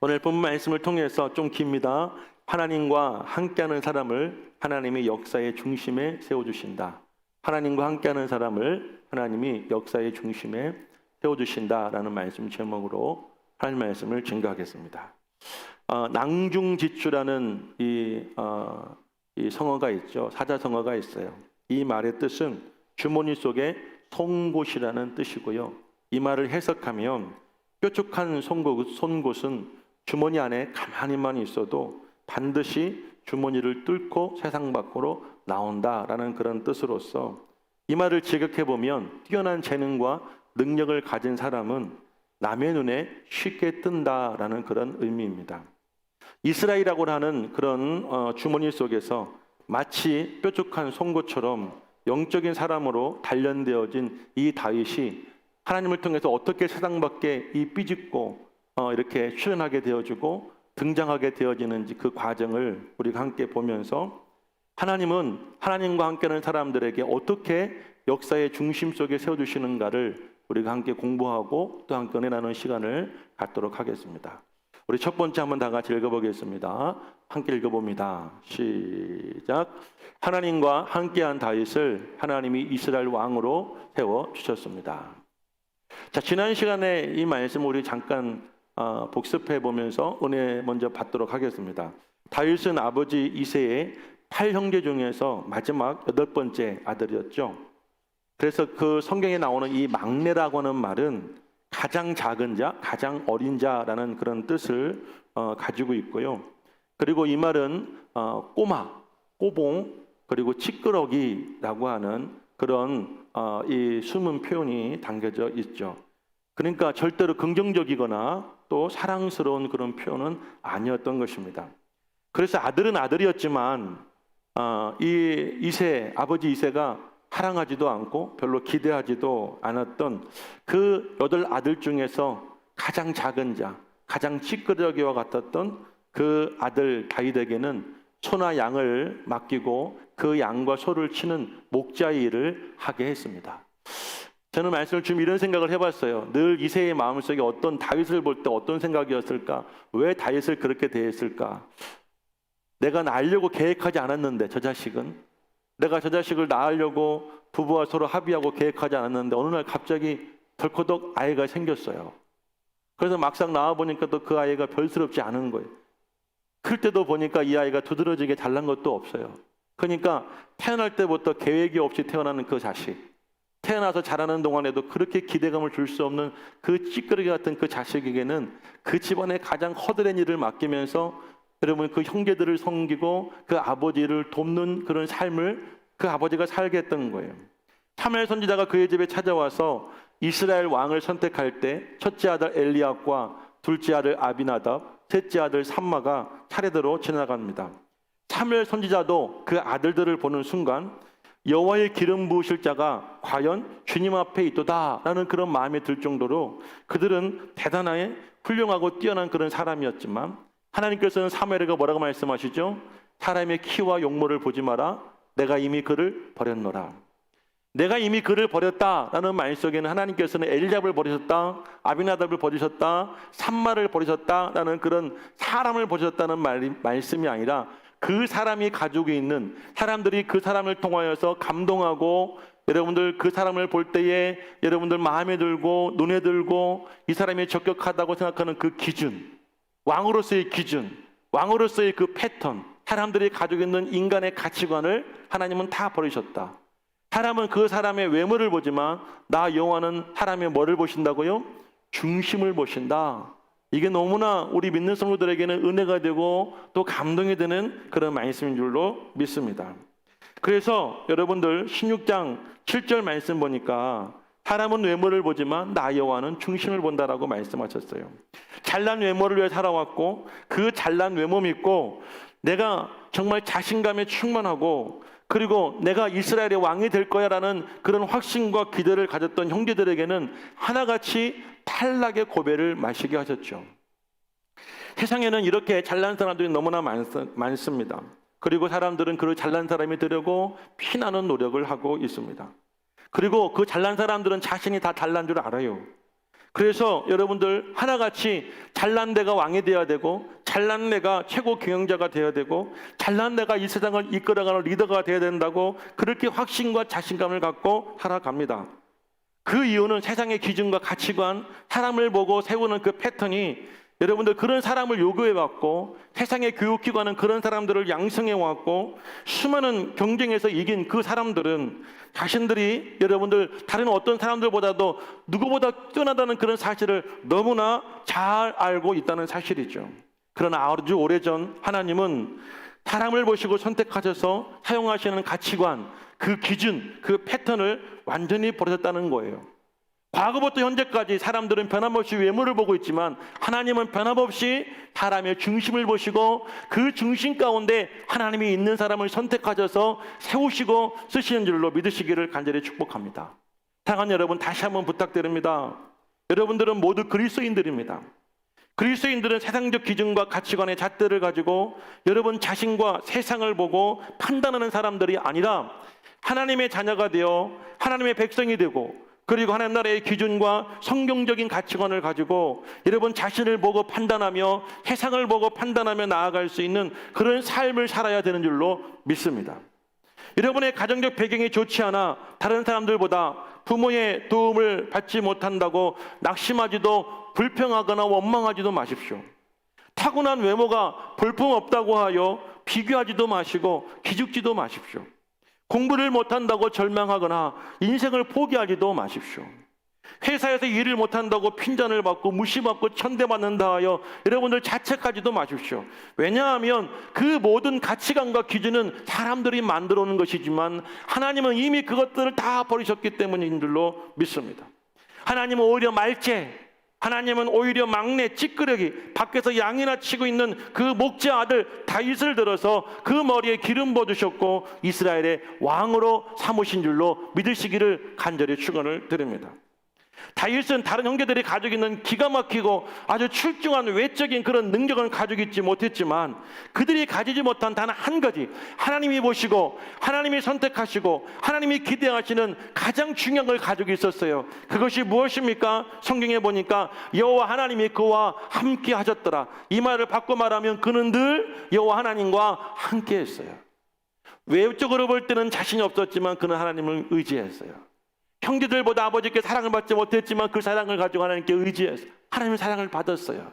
오늘 본문 말씀을 통해서 좀 깁니다. 하나님과 함께하는 사람을 하나님이 역사의 중심에 세워주신다. 하나님과 함께하는 사람을 하나님이 역사의 중심에 세워주신다라는 말씀 제목으로 하나님 말씀을 증거하겠습니다. 낭중지추라는 이 성어가 있죠. 사자성어가 있어요. 이 말의 뜻은 주머니 속에 송곳이라는 뜻이고요. 이 말을 해석하면 뾰족한 송곳은 주머니 안에 가만히만 있어도 반드시 주머니를 뚫고 세상 밖으로 나온다라는 그런 뜻으로서 이 말을 지극해보면 뛰어난 재능과 능력을 가진 사람은 남의 눈에 쉽게 뜬다라는 그런 의미입니다. 이스라엘이라고 하는 그런 주머니 속에서 마치 뾰족한 송곳처럼 영적인 사람으로 단련되어진 이 다윗이 하나님을 통해서 어떻게 세상 밖에 이 삐짓고 이렇게 출현하게 되어지고 등장하게 되어지는지 그 과정을 우리가 함께 보면서 하나님은 하나님과 함께하는 사람들에게 어떻게 역사의 중심 속에 세워주시는가를 우리가 함께 공부하고 또 함께 은혜 나누는 시간을 갖도록 하겠습니다. 우리 첫 번째 한번 다 같이 읽어보겠습니다. 함께 읽어봅니다. 시작. 하나님과 함께한 다윗을 하나님이 이스라엘 왕으로 세워주셨습니다. 자, 지난 시간에 이 말씀 우리 잠깐 복습해 보면서 은혜 먼저 받도록 하겠습니다. 다윗은 아버지 이새의 8형제 중에서 마지막 8번째 아들이었죠. 그래서 그 성경에 나오는 이 막내라고 하는 말은 가장 작은 자, 가장 어린 자라는 그런 뜻을 가지고 있고요. 그리고 이 말은 꼬마, 꼬봉, 그리고 찌끄러기라고 하는 그런 이 숨은 표현이 담겨져 있죠. 그러니까 절대로 긍정적이거나 또 사랑스러운 그런 표현은 아니었던 것입니다. 그래서 아들은 아들이었지만 아버지 이새가 사랑하지도 않고 별로 기대하지도 않았던 그 8아들 중에서 가장 작은 자, 가장 찌끄러기와 같았던 그 아들 다윗에게는 소나 양을 맡기고 그 양과 소를 치는 목자의 일을 하게 했습니다. 저는 말씀을 좀 이런 생각을 해봤어요. 늘 이새의 마음속에 어떤 다윗을 볼 때 어떤 생각이었을까? 왜 다윗을 그렇게 대했을까? 내가 낳으려고 계획하지 않았는데 저 자식은 내가 저 자식을 낳으려고 부부와 서로 합의하고 계획하지 않았는데 어느 날 갑자기 덜커덕 아이가 생겼어요. 그래서 막상 낳아보니까 또 그 아이가 별스럽지 않은 거예요. 클 때도 보니까 이 아이가 두드러지게 잘난 것도 없어요. 그러니까 태어날 때부터 계획이 없이 태어나는 그 자식, 태어나서 자라는 동안에도 그렇게 기대감을 줄 수 없는 그 찌끄러기 같은 그 자식에게는 그 집안의 가장 허드렛 일을 맡기면서 여러분 그 형제들을 섬기고 그 아버지를 돕는 그런 삶을 그 아버지가 살게 했던 거예요. 사무엘 선지자가 그의 집에 찾아와서 이스라엘 왕을 선택할 때 첫째 아들 엘리압과 둘째 아들 아비나답, 셋째 아들 삼마가 차례대로 지나갑니다. 사무엘 선지자도 그 아들들을 보는 순간 여호와의 기름 부으실 자가 과연 주님 앞에 있도다라는 그런 마음이 들 정도로 그들은 대단하게 훌륭하고 뛰어난 그런 사람이었지만 하나님께서는 사무엘에게 뭐라고 말씀하시죠? 사람의 키와 용모를 보지 마라. 내가 이미 그를 버렸노라. 내가 이미 그를 버렸다라는 말 속에는 하나님께서는 엘리압을 버리셨다, 아비나답을 버리셨다, 삼마를 버리셨다라는 그런 사람을 버리셨다는 말씀이 아니라 그 사람이 가지고 있는 사람들이 그 사람을 통하여서 감동하고 여러분들 그 사람을 볼 때에 여러분들 마음에 들고 눈에 들고 이 사람이 적격하다고 생각하는 그 기준, 왕으로서의 기준, 왕으로서의 그 패턴, 사람들이 가지고 있는 인간의 가치관을 하나님은 다 버리셨다. 사람은 그 사람의 외모를 보지만 나 여호와는 사람의 뭐를 보신다고요? 중심을 보신다. 이게 너무나 우리 믿는 성도들에게는 은혜가 되고 또 감동이 되는 그런 말씀인 줄로 믿습니다. 그래서 여러분들 16장 7절 말씀 보니까 사람은 외모를 보지만 나 여호와는 중심을 본다라고 말씀하셨어요. 잘난 외모를 위해 살아왔고 그 잘난 외모 믿고 내가 정말 자신감에 충만하고 그리고 내가 이스라엘의 왕이 될 거야라는 그런 확신과 기대를 가졌던 형제들에게는 하나같이 탈락의 고배를 마시게 하셨죠. 세상에는 이렇게 잘난 사람들이 너무나 많습니다. 그리고 사람들은 그 잘난 사람이 되려고 피나는 노력을 하고 있습니다. 그리고 그 잘난 사람들은 자신이 다 잘난 줄 알아요. 그래서 여러분들 하나같이 잘난 내가 왕이 되어야 되고, 잘난 내가 최고 경영자가 되어야 되고, 잘난 내가 이 세상을 이끌어가는 리더가 되어야 된다고 그렇게 확신과 자신감을 갖고 살아갑니다. 그 이유는 세상의 기준과 가치관, 사람을 보고 세우는 그 패턴이 여러분들 그런 사람을 요구해왔고, 세상의 교육기관은 그런 사람들을 양성해왔고, 수많은 경쟁에서 이긴 그 사람들은 자신들이 여러분들 다른 어떤 사람들보다도 누구보다 뛰어나다는 그런 사실을 너무나 잘 알고 있다는 사실이죠. 그러나 아주 오래전 하나님은 사람을 보시고 선택하셔서 사용하시는 가치관, 그 기준, 그 패턴을 완전히 버리셨다는 거예요. 과거부터 현재까지 사람들은 변함없이 외모를 보고 있지만 하나님은 변함없이 사람의 중심을 보시고 그 중심 가운데 하나님이 있는 사람을 선택하셔서 세우시고 쓰시는 줄로 믿으시기를 간절히 축복합니다. 사랑하는 여러분, 다시 한번 부탁드립니다. 여러분들은 모두 그리스도인들입니다. 그리스도인들은 세상적 기준과 가치관의 잣대를 가지고 여러분 자신과 세상을 보고 판단하는 사람들이 아니라 하나님의 자녀가 되어 하나님의 백성이 되고, 그리고 하나님 나라의 기준과 성경적인 가치관을 가지고 여러분 자신을 보고 판단하며 세상을 보고 판단하며 나아갈 수 있는 그런 삶을 살아야 되는 줄로 믿습니다. 여러분의 가정적 배경이 좋지 않아 다른 사람들보다 부모의 도움을 받지 못한다고 낙심하지도 불평하거나 원망하지도 마십시오. 타고난 외모가 볼품없다고 하여 비교하지도 마시고 기죽지도 마십시오. 공부를 못한다고 절망하거나 인생을 포기하지도 마십시오. 회사에서 일을 못한다고 핀잔을 받고 무시받고 천대받는다 하여 여러분들 자책하지도 마십시오. 왜냐하면 그 모든 가치관과 기준은 사람들이 만들어 놓은 것이지만 하나님은 이미 그것들을 다 버리셨기 때문인 줄로 믿습니다. 하나님은 오히려 말제, 하나님은 오히려 막내 찌끄레기, 밖에서 양이나 치고 있는 그 목자 아들 다윗을 들어서 그 머리에 기름 부어주셨고 이스라엘의 왕으로 삼으신 줄로 믿으시기를 간절히 축원을 드립니다. 다윗은 다른 형제들이 가지고 있는 기가 막히고 아주 출중한 외적인 그런 능력을 가지고 있지 못했지만 그들이 가지지 못한 단 한 가지, 하나님이 보시고 하나님이 선택하시고 하나님이 기대하시는 가장 중요한 걸 가지고 있었어요. 그것이 무엇입니까? 성경에 보니까 여호와 하나님이 그와 함께 하셨더라. 이 말을 바꿔 말하면 그는 늘 여호와 하나님과 함께 했어요. 외적으로 볼 때는 자신이 없었지만 그는 하나님을 의지했어요. 형제들보다 아버지께 사랑을 받지 못했지만 그 사랑을 가지고 하나님께 의지해서 하나님의 사랑을 받았어요.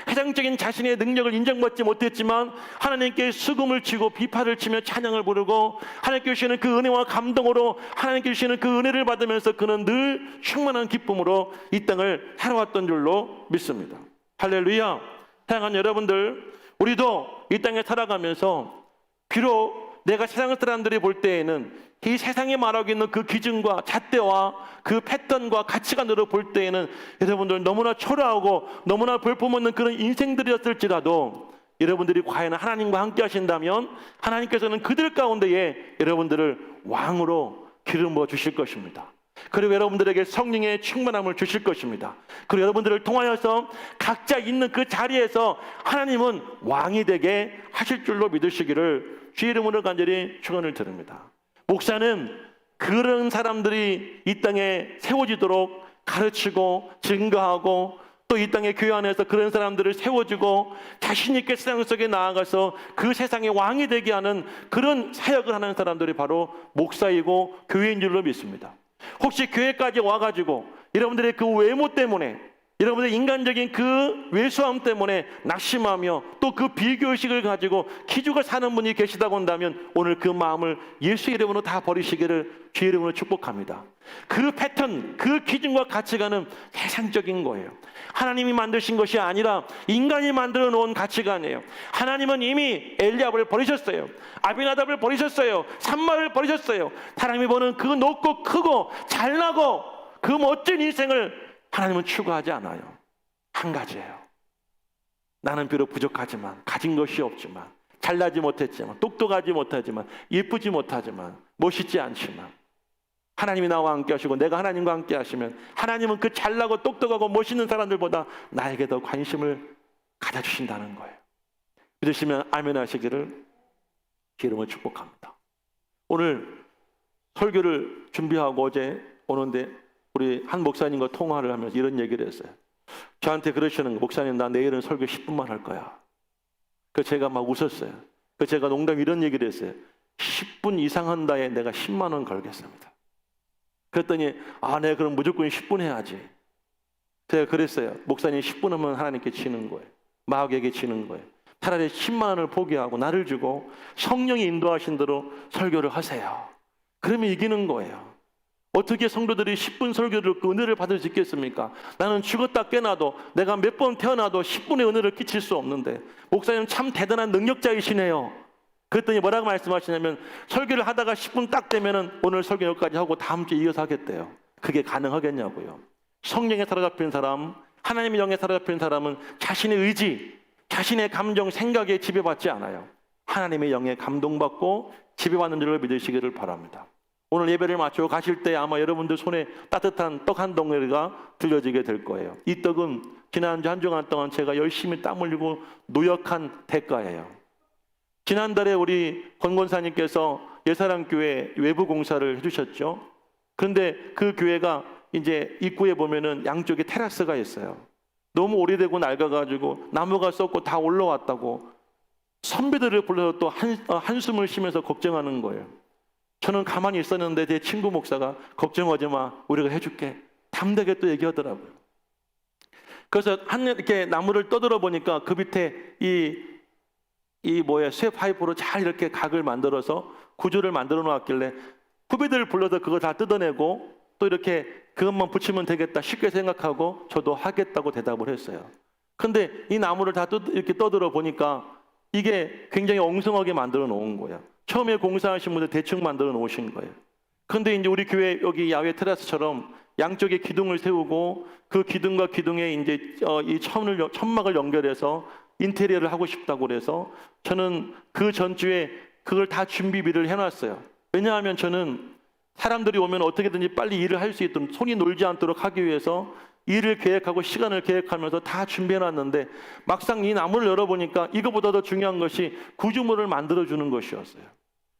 세상적인 자신의 능력을 인정받지 못했지만 하나님께 수금을 치고 비파를 치며 찬양을 부르고 하나님께 주시는 그 은혜와 감동으로 하나님께 주시는 그 은혜를 받으면서 그는 늘 충만한 기쁨으로 이 땅을 살아왔던 줄로 믿습니다. 할렐루야. 사랑하는 여러분들, 우리도 이 땅에 살아가면서 비록 내가 세상 사람들이 볼 때에는 이 세상에 말하고 있는 그 기준과 잣대와 그 패턴과 가치관으로 볼 때에는 여러분들 너무나 초라하고 너무나 볼품없는 그런 인생들이었을지라도 여러분들이 과연 하나님과 함께 하신다면 하나님께서는 그들 가운데에 여러분들을 왕으로 기름 부어 주실 것입니다. 그리고 여러분들에게 성령의 충만함을 주실 것입니다. 그리고 여러분들을 통하여서 각자 있는 그 자리에서 하나님은 왕이 되게 하실 줄로 믿으시기를 주의 이름으로 간절히 축원을 드립니다. 목사는 그런 사람들이 이 땅에 세워지도록 가르치고 증거하고 또 이 땅의 교회 안에서 그런 사람들을 세워주고 자신 있게 세상 속에 나아가서 그 세상의 왕이 되게 하는 그런 사역을 하는 사람들이 바로 목사이고 교회인 줄로 믿습니다. 혹시 교회까지 와가지고 여러분들의 그 외모 때문에 여러분들 인간적인 그 외소함 때문에 낙심하며 또 그 비교의식을 가지고 기죽어 사는 분이 계시다고 한다면 오늘 그 마음을 예수 이름으로 다 버리시기를 주의 이름으로 축복합니다. 그 패턴, 그 기준과 가치관은 세상적인 거예요. 하나님이 만드신 것이 아니라 인간이 만들어 놓은 가치관이에요. 하나님은 이미 엘리압을 버리셨어요. 아비나답을 버리셨어요. 산마를 버리셨어요. 사람이 보는 그 높고 크고 잘나고 그 멋진 인생을 하나님은 추구하지 않아요. 한 가지예요. 나는 비록 부족하지만, 가진 것이 없지만, 잘나지 못했지만, 똑똑하지 못하지만, 예쁘지 못하지만, 멋있지 않지만 하나님이 나와 함께 하시고 내가 하나님과 함께 하시면 하나님은 그 잘나고 똑똑하고 멋있는 사람들보다 나에게 더 관심을 가져주신다는 거예요. 믿으시면 아멘 하시기를 기름을 축복합니다. 오늘 설교를 준비하고 어제 오는데 우리 한 목사님과 통화를 하면서 이런 얘기를 했어요. 저한테 그러시는 거예요. 목사님, 나 내일은 설교 10분만 할 거야. 그래서 제가 막 웃었어요. 그래서 제가 농담 이런 얘기를 했어요. 10분 이상 한다에 내가 10만 원 걸겠습니다. 그랬더니 네, 그럼 무조건 10분 해야지. 제가 그랬어요. 목사님 10분 하면 하나님께 지는 거예요. 마귀에게 지는 거예요. 차라리 10만 원을 포기하고 나를 주고 성령이 인도하신 대로 설교를 하세요. 그러면 이기는 거예요. 어떻게 성도들이 10분 설교를 그 은혜를 받을 수 있겠습니까? 나는 죽었다 깨나도 내가 몇 번 태어나도 10분의 은혜를 끼칠 수 없는데 목사님 참 대단한 능력자이시네요. 그랬더니 뭐라고 말씀하시냐면 설교를 하다가 10분 딱 되면은 오늘 설교 여기까지 하고 다음 주에 이어서 하겠대요. 그게 가능하겠냐고요. 성령에 사로잡힌 사람, 하나님의 영에 사로잡힌 사람은 자신의 의지, 자신의 감정, 생각에 지배받지 않아요. 하나님의 영에 감동받고 지배받는 줄을 믿으시기를 바랍니다. 오늘 예배를 마치고 가실 때 아마 여러분들 손에 따뜻한 떡 한 덩어리가 들려지게 될 거예요. 이 떡은 지난주 한 주간 동안 제가 열심히 땀 흘리고 노력한 대가예요. 지난달에 우리 권권사님께서 예사랑교회 외부 공사를 해주셨죠. 그런데 그 교회가 이제 입구에 보면은 양쪽에 테라스가 있어요. 너무 오래되고 낡아가지고 나무가 썩고 다 올라왔다고 선배들을 불러서 또 한숨을 쉬면서 걱정하는 거예요. 저는 가만히 있었는데 제 친구 목사가 걱정하지 마, 우리가 해줄게. 담대하게 또 얘기하더라고요. 그래서 이렇게 나무를 떠들어 보니까 그 밑에 쇠 파이프로 잘 이렇게 각을 만들어서 구조를 만들어 놓았길래 후배들을 불러서 그거 다 뜯어내고 또 이렇게 그것만 붙이면 되겠다 쉽게 생각하고 저도 하겠다고 대답을 했어요. 근데 이 나무를 다 이렇게 떠들어 보니까 이게 굉장히 엉성하게 만들어 놓은 거예요. 처음에 공사하신 분들 대충 만들어 놓으신 거예요. 그런데 이제 우리 교회 여기 야외 테라스처럼 양쪽에 기둥을 세우고 그 기둥과 기둥에 이제 이 천막을 연결해서 인테리어를 하고 싶다고 그래서 저는 그 전주에 그걸 다 준비비를 해놨어요. 왜냐하면 저는 사람들이 오면 어떻게든지 빨리 일을 할 수 있도록 손이 놀지 않도록 하기 위해서 일을 계획하고 시간을 계획하면서 다 준비해놨는데 막상 이 나무를 열어보니까 이거보다 더 중요한 것이 구조물을 만들어주는 것이었어요.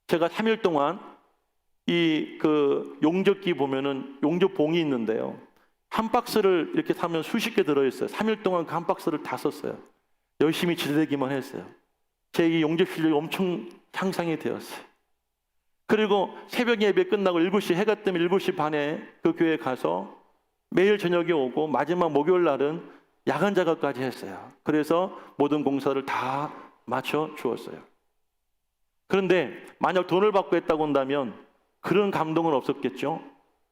제가 3일 동안 그 용접기 보면은 용접봉이 있는데요. 한 박스를 이렇게 사면 수십 개 들어있어요. 3일 동안 그 한 박스를 다 썼어요. 열심히 지새기만 했어요. 제 이 용접 실력이 엄청 향상이 되었어요. 그리고 새벽 예배 끝나고 7시 해가 뜨면 7시 반에 그 교회에 가서 매일 저녁에 오고 마지막 목요일 날은 야간 작업까지 했어요. 그래서 모든 공사를 다 맞춰 주었어요. 그런데 만약 돈을 받고 했다고 한다면 그런 감동은 없었겠죠.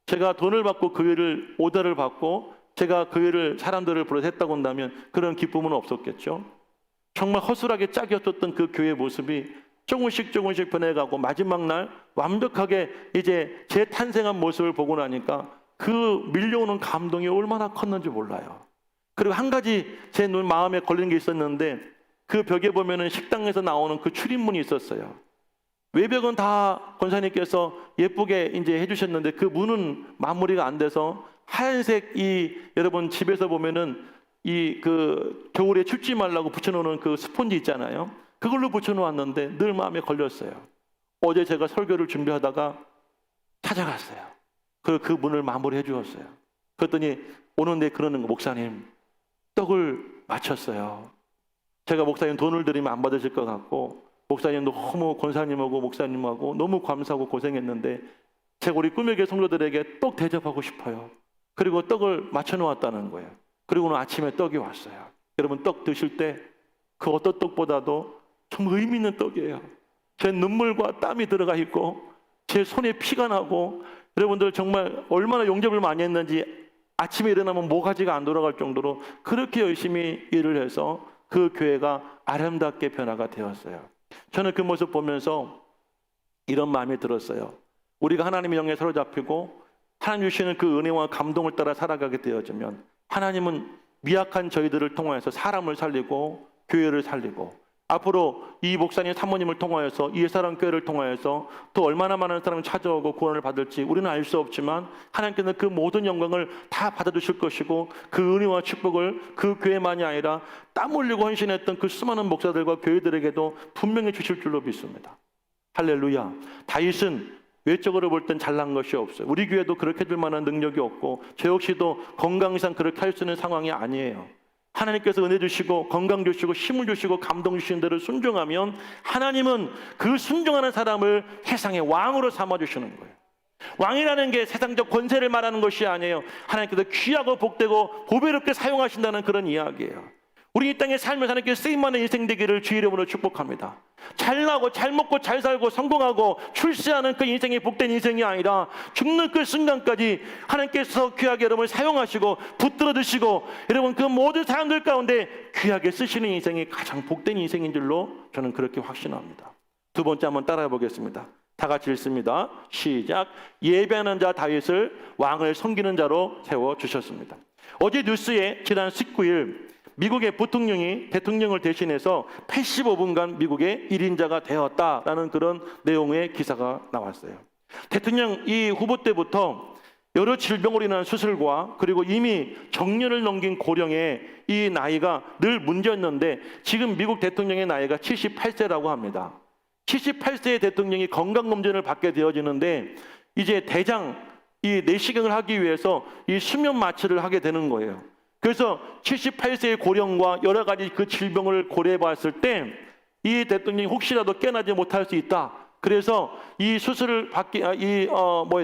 제가 돈을 받고 그 일을 오더를 받고 제가 그 일을 사람들을 불러서 했다고 한다면 그런 기쁨은 없었겠죠. 정말 허술하게 짝이었던 그 교회의 모습이 조금씩 변해가고 마지막 날 완벽하게 이제 재탄생한 모습을 보고 나니까 그 밀려오는 감동이 얼마나 컸는지 몰라요. 그리고 한 가지 제 눈 마음에 걸리는 게 있었는데 그 벽에 보면은 식당에서 나오는 그 출입문이 있었어요. 외벽은 다 권사님께서 예쁘게 이제 해주셨는데 그 문은 마무리가 안 돼서 하얀색 여러분 집에서 보면은 그 겨울에 춥지 말라고 붙여놓는 그 스폰지 있잖아요. 그걸로 붙여놓았는데 늘 마음에 걸렸어요. 어제 제가 설교를 준비하다가 찾아갔어요. 그리고 그 문을 마무리해 주었어요. 그랬더니 오는데 그러는 거, 목사님 떡을 맞췄어요. 제가 목사님 돈을 드리면 안 받으실 것 같고 목사님 너무 권사님하고 목사님하고 너무 감사하고 고생했는데 제가 우리 꿈의 성도들에게 떡 대접하고 싶어요. 그리고 떡을 맞춰놓았다는 거예요. 그리고 오늘 아침에 떡이 왔어요. 여러분 떡 드실 때 그 어떤 떡보다도 정말 의미 있는 떡이에요. 제 눈물과 땀이 들어가 있고 제 손에 피가 나고 여러분들 정말 얼마나 용접을 많이 했는지 아침에 일어나면 모가지가 안 돌아갈 정도로 그렇게 열심히 일을 해서 그 교회가 아름답게 변화가 되었어요. 저는 그 모습 보면서 이런 마음이 들었어요. 우리가 하나님의 영에 사로잡히고 하나님 주시는 그 은혜와 감동을 따라 살아가게 되어지면 하나님은 미약한 저희들을 통하여서 사람을 살리고 교회를 살리고 앞으로 이 목사님 사모님을 통하여서 이 예사랑 교회를 통하여서 또 얼마나 많은 사람이 찾아오고 구원을 받을지 우리는 알 수 없지만 하나님께서는 그 모든 영광을 다 받아주실 것이고 그 은혜와 축복을 그 교회만이 아니라 땀 흘리고 헌신했던 그 수많은 목사들과 교회들에게도 분명히 주실 줄로 믿습니다. 할렐루야. 다윗은 외적으로 볼 땐 잘난 것이 없어요. 우리 교회도 그렇게 될 만한 능력이 없고 저 역시도 건강상 그렇게 할 수 있는 상황이 아니에요. 하나님께서 은혜 주시고 건강 주시고 힘을 주시고 감동 주시는 대로 순종하면 하나님은 그 순종하는 사람을 세상의 왕으로 삼아주시는 거예요. 왕이라는 게 세상적 권세를 말하는 것이 아니에요. 하나님께서 귀하고 복되고 보배롭게 사용하신다는 그런 이야기예요. 우리 이 땅에 살면서 하나님께서 쓰임받는 인생 되기를 주의 이름으로 축복합니다. 잘나고 잘 먹고 잘 살고 성공하고 출세하는 그 인생이 복된 인생이 아니라 죽는 그 순간까지 하나님께서 귀하게 여러분을 사용하시고 붙들어 주시고 여러분 그 모든 사람들 가운데 귀하게 쓰시는 인생이 가장 복된 인생인 줄로 저는 그렇게 확신합니다. 두 번째 한번 따라해 보겠습니다. 다 같이 읽습니다. 시작. 예배하는 자 다윗을 왕을 섬기는 자로 세워주셨습니다. 어제 뉴스에 지난 19일 미국의 부통령이 대통령을 대신해서 85분간 미국의 1인자가 되었다라는 그런 내용의 기사가 나왔어요. 대통령 이 후보 때부터 여러 질병으로 인한 수술과 그리고 이미 정년을 넘긴 고령의 이 나이가 늘 문제였는데 지금 미국 대통령의 나이가 78세라고 합니다. 78세의 대통령이 건강검진을 받게 되어지는데 이제 대장 이 내시경을 하기 위해서 이 수면 마취를 하게 되는 거예요. 그래서 78세의 고령과 여러 가지 그 질병을 고려해 봤을 때 이 대통령이 혹시라도 깨어나지 못할 수 있다. 그래서 이 수술을 받기,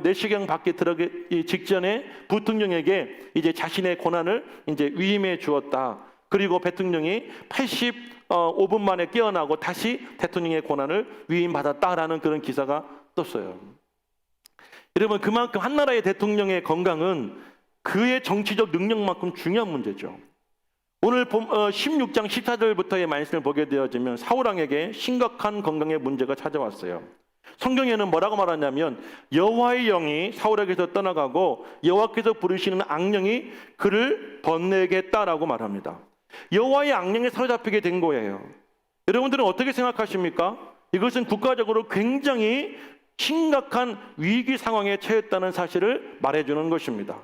내시경 받기 들어가기 직전에 부통령에게 이제 자신의 권한을 이제 위임해 주었다. 그리고 대통령이 85분 만에 깨어나고 다시 대통령의 권한을 위임받았다라는 그런 기사가 떴어요. 여러분 그만큼 한 나라의 대통령의 건강은 그의 정치적 능력만큼 중요한 문제죠. 오늘 16장 14절부터의 말씀을 보게 되어지면 사울왕에게 심각한 건강의 문제가 찾아왔어요. 성경에는 뭐라고 말하냐면 여호와의 영이 사울에게서 떠나가고 여호와께서 부르시는 악령이 그를 번뇌겠다라고 말합니다. 여호와의 악령에 사로잡히게 된 거예요. 여러분들은 어떻게 생각하십니까? 이것은 국가적으로 굉장히 심각한 위기 상황에 처했다는 사실을 말해주는 것입니다.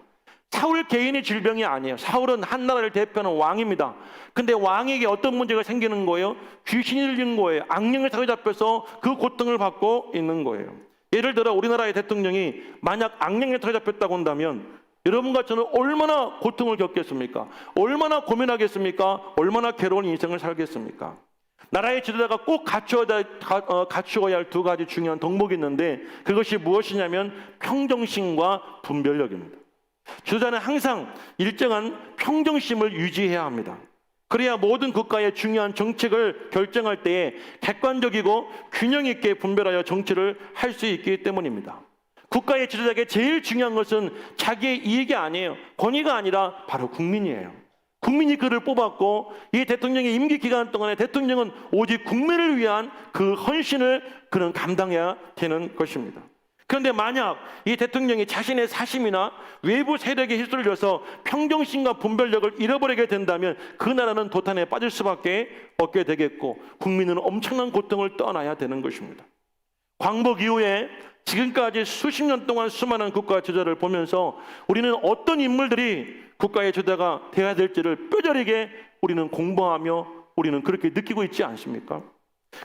사울 개인의 질병이 아니에요. 사울은 한 나라를 대표하는 왕입니다. 근데 왕에게 어떤 문제가 생기는 거예요? 귀신이 들린 거예요. 악령에 사로잡혀서 그 고통을 받고 있는 거예요. 예를 들어 우리나라의 대통령이 만약 악령에 사로잡혔다고 한다면 여러분과 저는 얼마나 고통을 겪겠습니까? 얼마나 고민하겠습니까? 얼마나 괴로운 인생을 살겠습니까? 나라의 지도자가 꼭 갖추어야 할 두 가지 중요한 덕목이 있는데 그것이 무엇이냐면 평정심과 분별력입니다. 지도자는 항상 일정한 평정심을 유지해야 합니다. 그래야 모든 국가의 중요한 정책을 결정할 때에 객관적이고 균형 있게 분별하여 정치를 할 수 있기 때문입니다. 국가의 지도자에게 제일 중요한 것은 자기의 이익이 아니에요. 권위가 아니라 바로 국민이에요. 국민이 그를 뽑았고 이 대통령의 임기 기간 동안에 대통령은 오직 국민을 위한 그 헌신을 그는 감당해야 되는 것입니다. 그런데 만약 이 대통령이 자신의 사심이나 외부 세력에 휩쓸려서 평정심과 분별력을 잃어버리게 된다면 그 나라는 도탄에 빠질 수밖에 없게 되겠고 국민은 엄청난 고통을 떠나야 되는 것입니다. 광복 이후에 지금까지 수십 년 동안 수많은 국가 지도자를 보면서 우리는 어떤 인물들이 국가의 지도자가 되어야 될지를 뼈저리게 우리는 공부하며 우리는 그렇게 느끼고 있지 않습니까?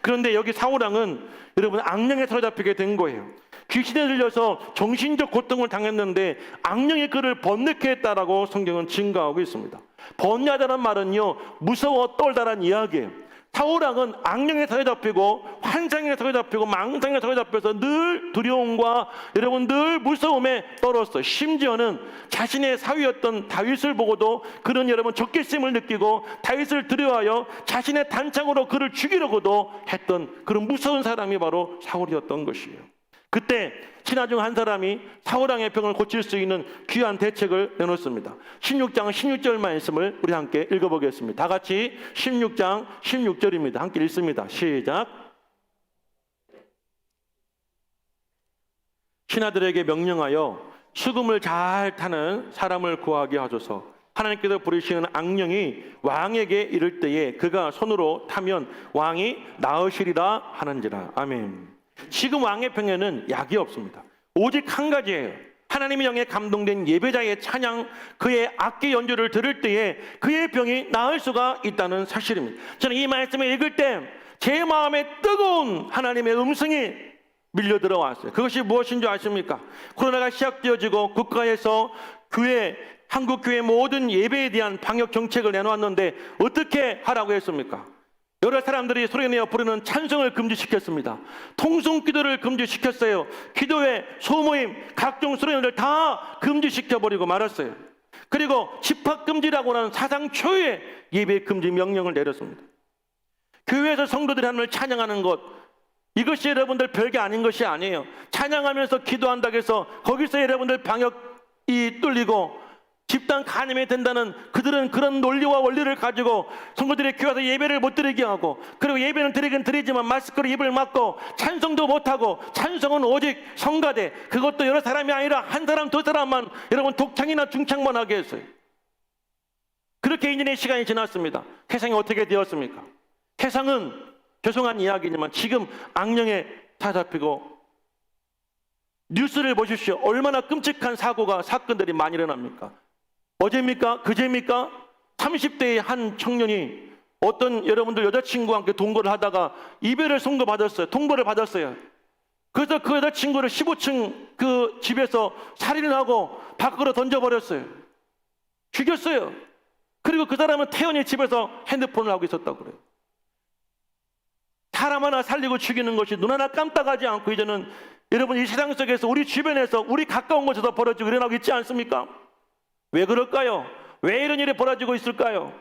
그런데 여기 사울왕은 여러분 악령에 사로잡히게 된 거예요. 귀신에 들려서 정신적 고통을 당했는데 악령이 그를 번뇌케 했다라고 성경은 증거하고 있습니다. 번뇌하다는 말은요 무서워 떨다란 이야기예요. 사울왕은 악령에 사로잡히고 환상에 사로잡히고 망상에 사로잡혀서 늘 두려움과 여러분 늘 무서움에 떨었어요. 심지어는 자신의 사위였던 다윗을 보고도 그는 여러분 적개심을 느끼고 다윗을 두려워하여 자신의 단창으로 그를 죽이려고도 했던 그런 무서운 사람이 바로 사울이었던 것이에요. 그때 신하 중 한 사람이 사울왕의 병을 고칠 수 있는 귀한 대책을 내놓습니다. 16장 16절 말씀을 우리 함께 읽어보겠습니다. 다 같이 16장 16절입니다. 함께 읽습니다. 시작. 신하들에게 명령하여 수금을 잘 타는 사람을 구하게 하소서. 하나님께서 부르시는 악령이 왕에게 이를 때에 그가 손으로 타면 왕이 나으시리라 하는지라. 아멘. 지금 왕의 병에는 약이 없습니다. 오직 한 가지예요. 하나님의 영에 감동된 예배자의 찬양, 그의 악기 연주를 들을 때에 그의 병이 나을 수가 있다는 사실입니다. 저는 이 말씀을 읽을 때 제 마음에 뜨거운 하나님의 음성이 밀려 들어왔어요. 그것이 무엇인 줄 아십니까? 코로나가 시작되어지고 국가에서 한국 교회 모든 예배에 대한 방역 정책을 내놓았는데 어떻게 하라고 했습니까? 여러 사람들이 소리내어 부르는 찬송을 금지시켰습니다. 통성기도를 금지시켰어요. 기도회, 소모임, 각종 수련회를 다 금지시켜버리고 말았어요. 그리고 집합금지라고 하는 사상 초유의 예배 금지 명령을 내렸습니다. 교회에서 성도들이 하나님을 찬양하는 것, 이것이 여러분들 별게 아닌 것이 아니에요. 찬양하면서 기도한다고 해서 거기서 여러분들 방역이 뚫리고 집단 간염이 된다는, 그들은 그런 논리와 원리를 가지고 성도들이 교회 와서 예배를 못 드리게 하고, 그리고 예배는 드리긴 드리지만 마스크로 입을 막고 찬송도 못하고, 찬송은 오직 성가대, 그것도 여러 사람이 아니라 한 사람 두 사람만 여러분 독창이나 중창만 하게 했어요. 그렇게 2년의 시간이 지났습니다. 세상이 어떻게 되었습니까? 세상은 죄송한 이야기지만 지금 악령에 사로잡히고, 뉴스를 보십시오. 얼마나 끔찍한 사건들이 많이 일어납니까? 어제입니까? 그제입니까? 30대의 한 청년이 어떤 여러분들 여자친구와 함께 동거를 하다가 이별을 선고받았어요. 통보를 받았어요. 그래서 그 여자친구를 15층 그 집에서 살인을 하고 밖으로 던져버렸어요. 죽였어요. 그리고 그 사람은 태연히 집에서 핸드폰을 하고 있었다고 그래요. 사람 하나 살리고 죽이는 것이 눈 하나 깜빡하지 않고 이제는 여러분 이 세상 속에서 우리 주변에서 우리 가까운 곳에서 벌어지고 일어나고 있지 않습니까? 왜 그럴까요? 왜 이런 일이 벌어지고 있을까요?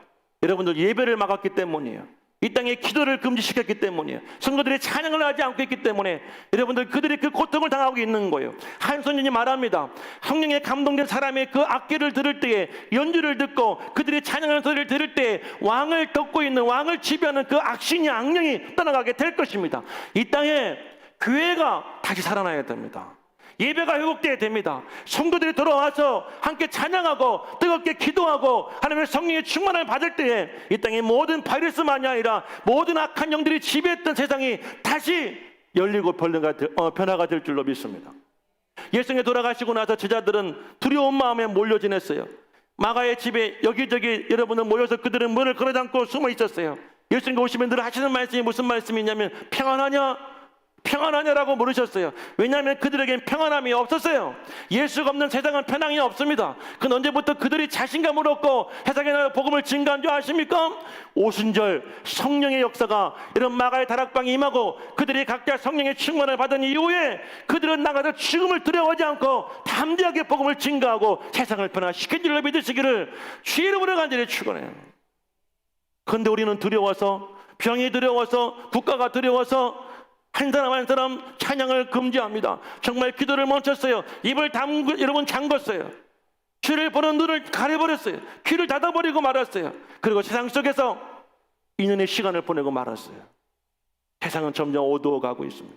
여러분들 예배를 막았기 때문이에요. 이 땅에 기도를 금지시켰기 때문이에요. 성도들이 찬양을 하지 않고 있기 때문에 여러분들 그들이 그 고통을 당하고 있는 거예요. 한 선생님이 말합니다. 성령에 감동된 사람의 그 악기를 들을 때에, 연주를 듣고 그들이 찬양하는 소리를 들을 때에 왕을 덮고 있는, 왕을 지배하는 그 악신이, 악령이 떠나가게 될 것입니다. 이 땅에 교회가 다시 살아나야 됩니다. 예배가 회복되어야 됩니다. 성도들이 돌아와서 함께 찬양하고 뜨겁게 기도하고 하나님의 성령의 충만을 받을 때에 이 땅의 모든 바이러스만이 아니라 모든 악한 영들이 지배했던 세상이 다시 열리고 변화가 될 줄로 믿습니다. 예수님이 돌아가시고 나서 제자들은 두려운 마음에 몰려 지냈어요. 마가의 집에 여기저기 여러분은 모여서 그들은 문을 걸어 잠고 숨어 있었어요. 예수님이 오시면 늘 하시는 말씀이 무슨 말씀이냐면 평안하냐? 평안하냐라고 물으셨어요. 왜냐하면 그들에겐 평안함이 없었어요. 예수가 없는 세상은 편안이 없습니다. 그건 언제부터 그들이 자신감을 얻고 세상에 나가 복음을 증거한 줄 아십니까? 오순절 성령의 역사가 이런 마가의 다락방에 임하고 그들이 각자 성령의 충만을 받은 이후에 그들은 나가서 죽음을 두려워하지 않고 담대하게 복음을 증거하고 세상을 변화시킨 줄로 믿으시기를 주의 이름으로 간절히 축원해요. 그런데 우리는 두려워서, 병이 두려워서, 국가가 두려워서 한 사람 한 사람 찬양을 금지합니다. 정말 기도를 멈췄어요. 입을 여러분 잠궜어요. 주를 보는 눈을 가려버렸어요. 귀를 닫아버리고 말았어요. 그리고 세상 속에서 2년의 시간을 보내고 말았어요. 세상은 점점 어두워가고 있습니다.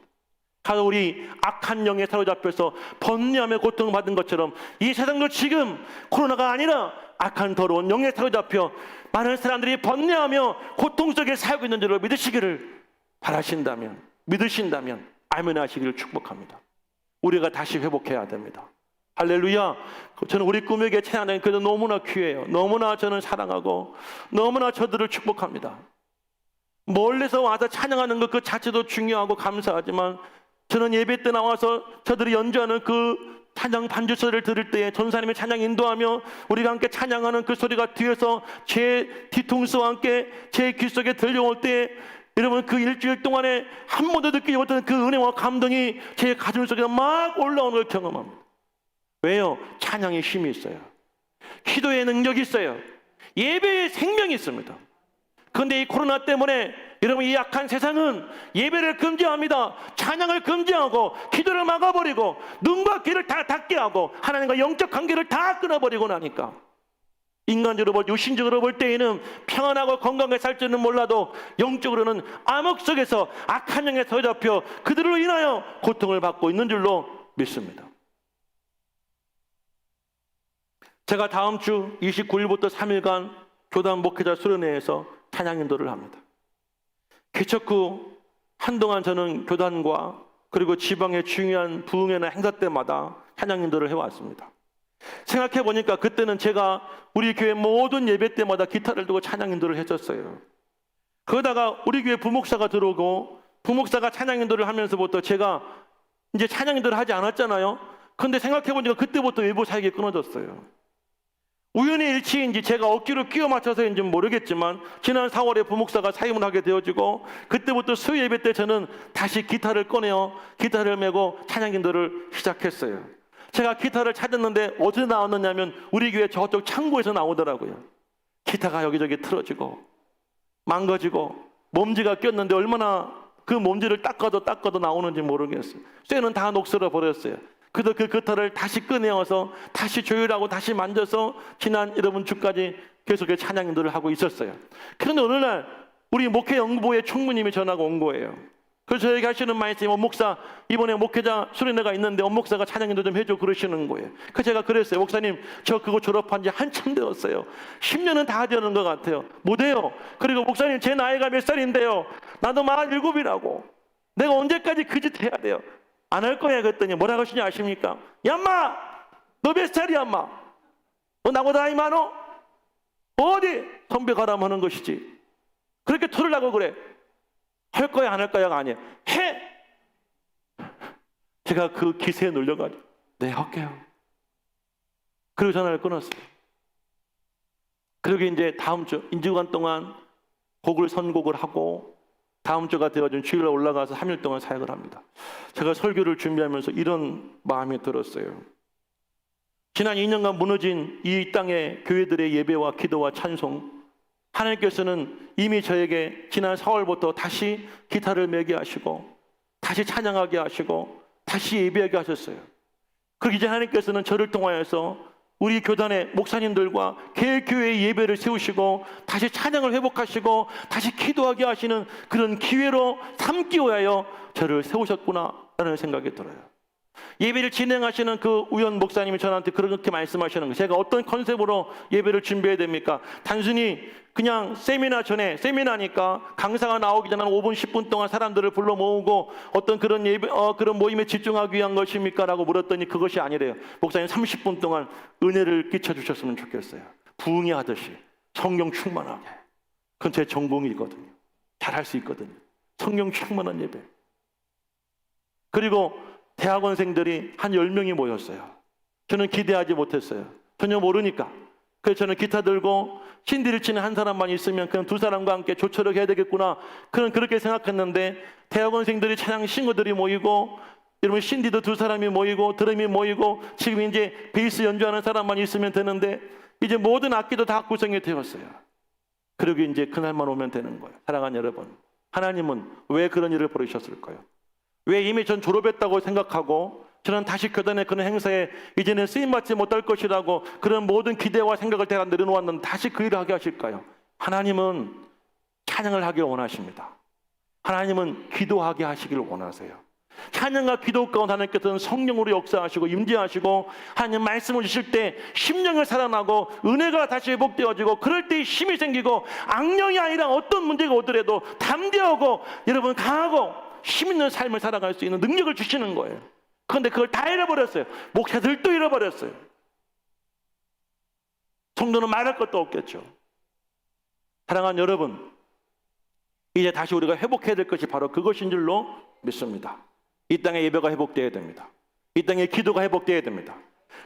가서 우리 악한 영에 사로잡혀서 번뇌하며 고통받은 것처럼 이 세상도 지금 코로나가 아니라 악한 더러운 영에 사로잡혀 많은 사람들이 번뇌하며 고통 속에 살고 있는 줄을 믿으시기를 바라신다면, 믿으신다면 아멘하시기를 축복합니다. 우리가 다시 회복해야 됩니다. 할렐루야. 저는 우리 꿈에게 찬양하는 그들 너무나 귀해요. 너무나 저는 사랑하고 너무나 저들을 축복합니다. 멀리서 와서 찬양하는 것 그 자체도 중요하고 감사하지만 저는 예배 때 나와서 저들이 연주하는 그 찬양 반주 소리를 들을 때에 전사님의 찬양 인도하며 우리가 함께 찬양하는 그 소리가 뒤에서 제 뒤통수와 함께 제 귀 속에 들려올 때 여러분 그 일주일 동안에 한 번도 느끼지 못한 그 은혜와 감동이 제 가슴 속에 막 올라오는 걸 경험합니다. 왜요? 찬양에 힘이 있어요. 기도의 능력이 있어요. 예배의 생명이 있습니다. 그런데 이 코로나 때문에 여러분 이 약한 세상은 예배를 금지합니다. 찬양을 금지하고 기도를 막아버리고 눈과 귀를 다 닫게 하고 하나님과 영적 관계를 다 끊어버리고 나니까 인간적으로 볼, 육신적으로 볼 때에는 평안하고 건강하게 살 줄은 몰라도 영적으로는 암흑 속에서 악한 영에 사로잡혀 그들로 인하여 고통을 받고 있는 줄로 믿습니다. 제가 다음 주 29일부터 3일간 교단 목회자 수련회에서 찬양 인도를 합니다. 개척 후 한동안 저는 교단과 그리고 지방의 중요한 부흥회나 행사 때마다 찬양 인도를 해왔습니다. 생각해 보니까 그때는 제가 우리 교회 모든 예배 때마다 기타를 두고 찬양 인도를 했었어요. 그러다가 우리 교회 부목사가 들어오고 부목사가 찬양 인도를 하면서부터 제가 이제 찬양인들 하지 않았잖아요. 그런데 생각해보니까 그때부터 외부 사역이 끊어졌어요. 우연의 일치인지 제가 억지로 끼워 맞춰서인지 모르겠지만 지난 4월에 부목사가 사임을 하게 되어지고 그때부터 수요 예배 때 저는 다시 기타를 꺼내어 기타를 메고 찬양인들을 시작했어요. 제가 기타를 찾았는데 어디서 나왔느냐면 우리 교회 저쪽 창고에서 나오더라고요. 기타가 여기저기 틀어지고 망가지고 먼지가 꼈는데 얼마나 그 먼지를 닦아도 나오는지 모르겠어요. 쇠는 다 녹슬어 버렸어요. 그래서 그 기타를 다시 꺼내어서 다시 조율하고 다시 만져서 지난 여러분 주까지 계속 찬양인들을 하고 있었어요. 그런데 어느 날 우리 목회 연구부의 총무님이 전화가 온 거예요. 그래서 저에게 하시는 말씀이 목사 이번에 목회자 수련회가 있는데 목사가 찬양인도 좀 해줘 그러시는 거예요. 그래서 제가 그랬어요. 목사님 저 그거 졸업한 지 한참 되었어요. 10년은 다 되는 것 같아요. 못해요. 그리고 목사님 제 나이가 몇 살인데요. 나도 47이라고. 내가 언제까지 그 짓 해야 돼요? 안 할 거야 그랬더니 뭐라고 하시냐 아십니까? 야 인마 너 몇 살이야 인마? 너 나보다 나이 많어? 어디? 선배 가라면 하는 것이지. 그렇게 토를 하고 그래. 할 거야 안 할 거야가 아니에요. 해! 제가 그 기세에 눌려가지고 네 할게요. 그리고 전화를 끊었어요. 그리고 이제 다음 주 인주간 동안 곡을 선곡을 하고 다음 주가 되어준 주일날 올라가서 3일 동안 사역을 합니다. 제가 설교를 준비하면서 이런 마음이 들었어요. 지난 2년간 무너진 이 땅의 교회들의 예배와 기도와 찬송, 하나님께서는 이미 저에게 지난 4월부터 다시 기타를 매게 하시고 다시 찬양하게 하시고 다시 예배하게 하셨어요. 그러기 이제 하나님께서는 저를 통하여서 우리 교단의 목사님들과 개혁교회의 예배를 세우시고 다시 찬양을 회복하시고 다시 기도하게 하시는 그런 기회로 삼기 위하여 저를 세우셨구나라는 생각이 들어요. 예배를 진행하시는 그 우연 목사님이 저한테 그렇게 말씀하시는 거예요. 제가 어떤 컨셉으로 예배를 준비해야 됩니까? 단순히 그냥 세미나니까 강사가 나오기 전에 5분 10분 동안 사람들을 불러 모으고 어떤 그런 예배 그런 모임에 집중하기 위한 것입니까? 라고 물었더니 그것이 아니래요. 목사님 30분 동안 은혜를 끼쳐 주셨으면 좋겠어요. 부흥이 하듯이 성령 충만하게. 그건 제 전공이거든요. 잘할 수 있거든요. 성령 충만한 예배. 그리고 대학원생들이 한 10명이 모였어요. 저는 기대하지 못했어요. 전혀 모르니까. 그래서 저는 기타 들고 신디를 치는 한 사람만 있으면 그냥 두 사람과 함께 조처를 해야 되겠구나. 그렇게 생각했는데 대학원생들이 찬양 신고들이 모이고 여러분 신디도 두 사람이 모이고 드럼이 모이고 지금 이제 베이스 연주하는 사람만 있으면 되는데 이제 모든 악기도 다 구성이 되었어요. 그리고 이제 그날만 오면 되는 거예요. 사랑하는 여러분, 하나님은 왜 그런 일을 벌이셨을까요? 왜 이미 전 졸업했다고 생각하고 저는 다시 교단의 그런 행사에 이제는 쓰임받지 못할 것이라고 그런 모든 기대와 생각을 제가 내려놓았는데 다시 그 일을 하게 하실까요? 하나님은 찬양을 하길 원하십니다. 하나님은 기도하게 하시길 원하세요. 찬양과 기도 가운데 하나님께서는 성령으로 역사하시고 임재하시고 하나님 말씀을 주실 때 심령을 살아나고 은혜가 다시 회복되어지고 그럴 때 힘이 생기고 악령이 아니라 어떤 문제가 오더라도 담대하고 여러분 강하고 힘 있는 삶을 살아갈 수 있는 능력을 주시는 거예요. 그런데 그걸 다 잃어버렸어요. 목사들도 잃어버렸어요. 성도는 말할 것도 없겠죠. 사랑하는 여러분, 이제 다시 우리가 회복해야 될 것이 바로 그것인 줄로 믿습니다. 이 땅의 예배가 회복되어야 됩니다. 이 땅의 기도가 회복되어야 됩니다.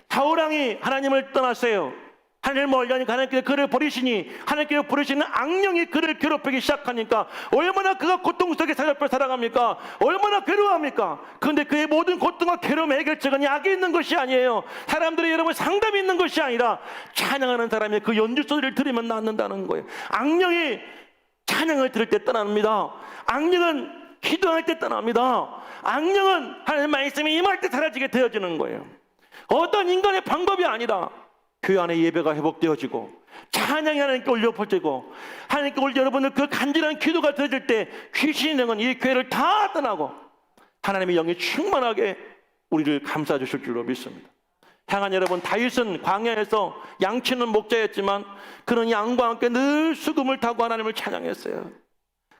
사울왕이 하나님을 떠났어요. 하나님을 멀리하니까 하나님께서 그를 버리시니 하나님께서 부르시는 악령이 그를 괴롭히기 시작하니까 얼마나 그가 고통 속에 살아갑니까? 얼마나 괴로워합니까? 그런데 그의 모든 고통과 괴로움의 해결책은 약이 있는 것이 아니에요. 사람들이 여러분 상담이 있는 것이 아니라 찬양하는 사람이 그 연주 소리를 들으면 낫는다는 거예요. 악령이 찬양을 들을 때 떠납니다. 악령은 기도할 때 떠납니다. 악령은 하나님의 말씀이 임할 때 사라지게 되어지는 거예요. 어떤 인간의 방법이 아니라 교회 안에 예배가 회복되어지고 찬양이 하나님께 올려 퍼지고 하나님께 올려 여러분들 그 간절한 기도가 들어질 때 귀신이 능은 이 교회를 다 떠나고 하나님의 영이 충만하게 우리를 감싸 주실 줄로 믿습니다. 향한 여러분, 다윗은 광야에서 양치는 목자였지만 그런 양과 함께 늘 수금을 타고 하나님을 찬양했어요.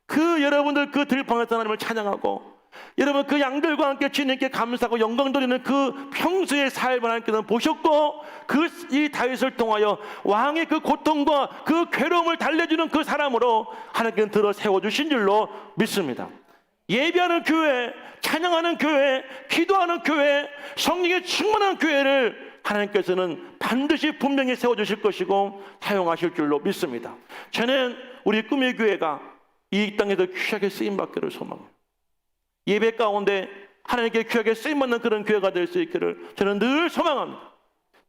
그 여러분들 그 들판에서 하나님을 찬양하고 여러분 그 양들과 함께 주님께 감사하고 영광 돌리는 그 평소의 삶을 하나님께서는 보셨고 이 다윗을 통하여 왕의 그 고통과 그 괴로움을 달래주는 그 사람으로 하나님께서는 들어 세워주신 줄로 믿습니다. 예배하는 교회, 찬양하는 교회, 기도하는 교회, 성령에 충만한 교회를 하나님께서는 반드시 분명히 세워주실 것이고 사용하실 줄로 믿습니다. 저는 우리 꿈의 교회가 이 땅에서 귀하게 쓰임받기를 소망해요. 예배 가운데 하나님께 귀하게 쓰임받는 그런 교회가 될 수 있기를 저는 늘 소망합니다.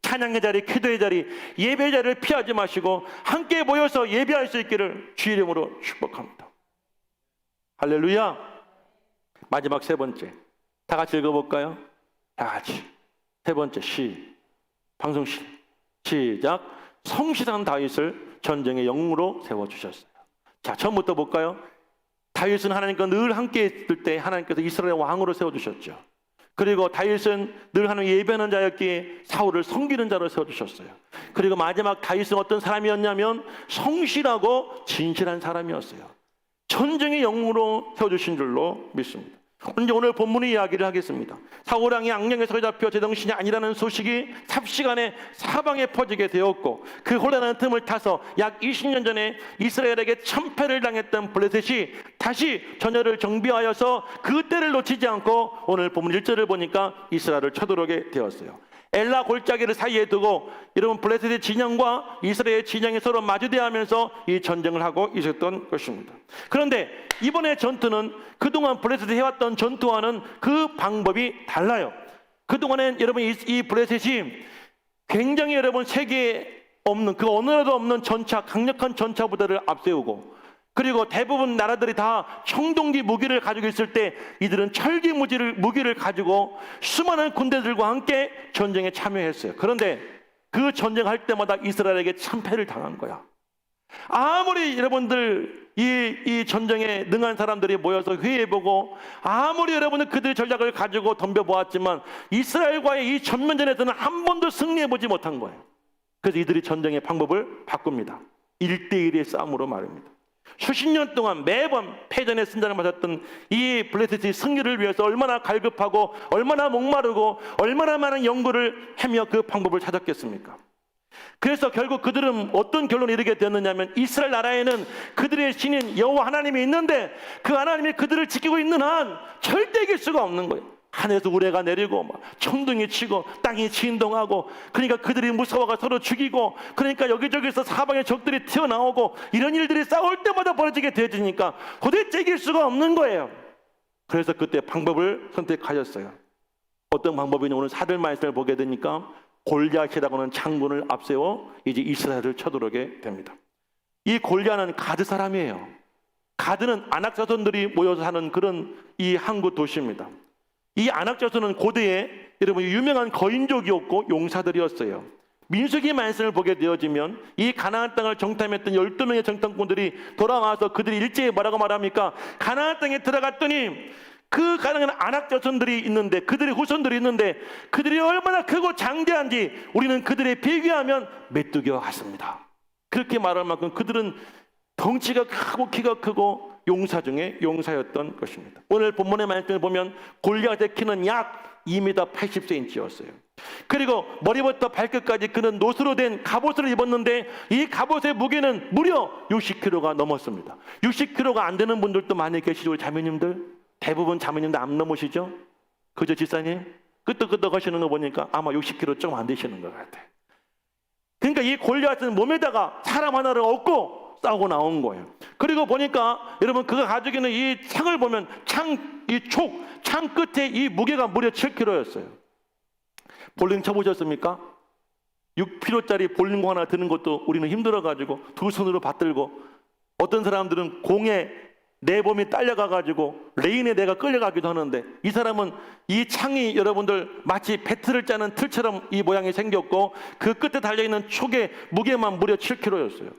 찬양의 자리, 기도의 자리, 예배의 자리를 피하지 마시고 함께 모여서 예배할 수 있기를 주 이름으로 축복합니다. 할렐루야. 마지막 세 번째, 다 같이 읽어볼까요? 다 같이. 세 번째, 방송 시작. 성실한 다윗을 전쟁의 영웅으로 세워주셨어요. 자, 처음부터 볼까요? 다윗은 하나님과 늘 함께 있을 때 하나님께서 이스라엘 왕으로 세워주셨죠. 그리고 다윗은 늘 하나님 예배하는 자였기에 사울을 섬기는 자로 세워주셨어요. 그리고 마지막 다윗은 어떤 사람이었냐면 성실하고 진실한 사람이었어요. 전쟁의 영웅으로 세워주신 줄로 믿습니다. 오늘 본문의 이야기를 하겠습니다. 사울 왕이 악령에서 잡혀 제정신이 아니라는 소식이 삽시간에 사방에 퍼지게 되었고, 그 혼란한 틈을 타서 약 20년 전에 이스라엘에게 참패를 당했던 블레셋이 다시 전열을 정비하여서 그 때를 놓치지 않고 오늘 본문 1절을 보니까 이스라엘을 쳐들어오게 되었어요. 엘라 골짜기를 사이에 두고 여러분 블레셋의 진영과 이스라엘의 진영이 서로 마주대하면서 이 전쟁을 하고 있었던 것입니다. 그런데 이번에 전투는 그동안 블레셋이 해왔던 전투와는 그 방법이 달라요. 그동안엔 여러분 이 블레셋이 굉장히 여러분 세계에 없는 그 어느 나라도 없는 전차, 강력한 전차 부대를 앞세우고, 그리고 대부분 나라들이 다 청동기 무기를 가지고 있을 때 이들은 철기 무기를 가지고 수많은 군대들과 함께 전쟁에 참여했어요. 그런데 그 전쟁할 때마다 이스라엘에게 참패를 당한 거야. 아무리 여러분들 이 전쟁에 능한 사람들이 모여서 회의해보고 아무리 여러분들 그들의 전략을 가지고 덤벼보았지만 이스라엘과의 이 전면전에서는 한 번도 승리해보지 못한 거예요. 그래서 이들이 전쟁의 방법을 바꿉니다. 1대1의 싸움으로 말입니다. 수십 년 동안 매번 패전의 승자를 맞았던 이 블레셋의 승리를 위해서 얼마나 갈급하고 얼마나 목마르고 얼마나 많은 연구를 하며 그 방법을 찾았겠습니까? 그래서 결국 그들은 어떤 결론에 이르게 되었느냐면, 이스라엘 나라에는 그들의 신인 여호와 하나님이 있는데 그 하나님이 그들을 지키고 있는 한 절대 이길 수가 없는 거예요. 하늘에서 우레가 내리고 막 천둥이 치고 땅이 진동하고, 그러니까 그들이 무서워가 서로 죽이고, 그러니까 여기저기서 사방에 적들이 튀어나오고, 이런 일들이 싸울 때마다 벌어지게 되어지니까 도대체 이길 수가 없는 거예요. 그래서 그때 방법을 선택하셨어요. 어떤 방법이냐, 오늘 사절 말씀을 보게 되니까 골리앗이라고 하는 장군을 앞세워 이제 이스라엘을 쳐들어오게 됩니다. 이 골리앗은 가드 사람이에요. 가드는 아낙 자손들이 모여서 사는 그런 이 항구 도시입니다. 이 아낙 자손은 고대에 여러분 유명한 거인족이었고 용사들이었어요. 민수기 말씀을 보게 되어지면 이 가나안 땅을 정탐했던 12명의 정탐꾼들이 돌아와서 그들이 일제히 뭐라고 말합니까? 가나안 땅에 들어갔더니 그 가나안 아낙 자손들이 있는데, 그들의 후손들이 있는데 그들이 얼마나 크고 장대한지 우리는 그들에 비교하면 메뚜기와 같습니다. 그렇게 말할 만큼 그들은 덩치가 크고 키가 크고 용사 중에 용사였던 것입니다. 오늘 본문의 말씀을 보면 골리앗의 키는 약 2m 80cm였어요. 그리고 머리부터 발끝까지 그는 노수로 된 갑옷을 입었는데 이 갑옷의 무게는 무려 60kg가 넘었습니다. 60kg가 안 되는 분들도 많이 계시죠. 자매님들, 대부분 자매님들 안 넘으시죠? 그죠, 집사님? 끄떡끄떡 하시는 거 보니까 아마 60kg 좀 안 되시는 것 같아요. 그러니까 이 골리앗은 몸에다가 사람 하나를 얻고 싸우고 나온 거예요. 그리고 보니까 여러분 그가 가지고 있는 이 창을 보면 창 끝에 이 무게가 무려 7kg였어요. 볼링 쳐보셨습니까? 6kg짜리 볼링공 하나 드는 것도 우리는 힘들어가지고 두 손으로 받들고, 어떤 사람들은 공에 내 몸이 딸려가가지고 레인에 내가 끌려가기도 하는데, 이 사람은 이 창이 여러분들 마치 배틀을 짜는 틀처럼 이 모양이 생겼고 그 끝에 달려있는 촉의 무게만 무려 7kg였어요.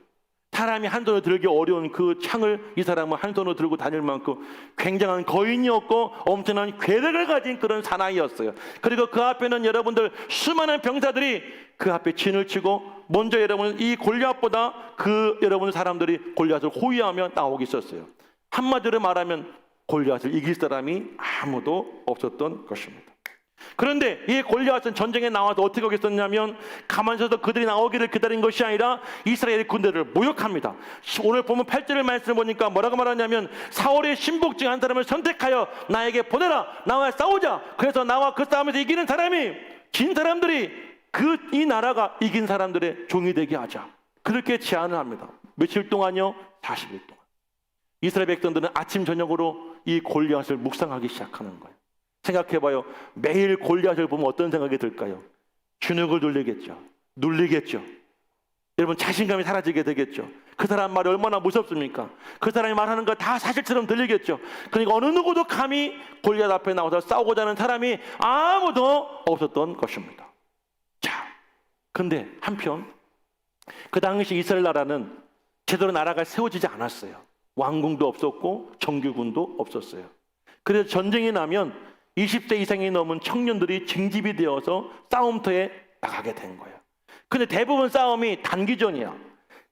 사람이 한 손으로 들기 어려운 그 창을 이 사람은 한 손으로 들고 다닐 만큼 굉장한 거인이었고 엄청난 괴력을 가진 그런 사나이였어요. 그리고 그 앞에는 여러분들 수많은 병사들이 그 앞에 진을 치고, 먼저 여러분 이 골리앗보다 그 여러분 사람들이 골리앗을 호위하며 나오고 있었어요. 한마디로 말하면 골리앗을 이길 사람이 아무도 없었던 것입니다. 그런데 이 골리앗은 전쟁에 나와서 어떻게 하겠었냐면 가만히 서서 그들이 나오기를 기다린 것이 아니라 이스라엘의 군대를 모욕합니다. 오늘 보면 8절의 말씀을 보니까 뭐라고 말하냐면 사울의 신복 중 한 사람을 선택하여 나에게 보내라. 나와 싸우자. 그래서 나와 그 싸움에서 이기는 사람이, 진 사람들이 이 나라가 이긴 사람들의 종이 되게 하자. 그렇게 제안을 합니다. 며칠 동안요? 40일 동안. 이스라엘 백성들은 아침 저녁으로 이 골리앗을 묵상하기 시작하는 거예요. 생각해봐요. 매일 골리앗을 보면 어떤 생각이 들까요? 주눅을 눌리겠죠. 여러분, 자신감이 사라지게 되겠죠. 그 사람 말이 얼마나 무섭습니까? 그 사람이 말하는 거 다 사실처럼 들리겠죠. 그러니까 어느 누구도 감히 골리앗 앞에 나와서 싸우고자 하는 사람이 아무도 없었던 것입니다. 자, 근데 한편 그 당시 이스라엘 나라는 제대로 나라가 세워지지 않았어요. 왕궁도 없었고 정규군도 없었어요. 그래서 전쟁이 나면 20세 이상이 넘은 청년들이 징집이 되어서 싸움터에 나가게 된 거예요. 근데 대부분 싸움이 단기전이야.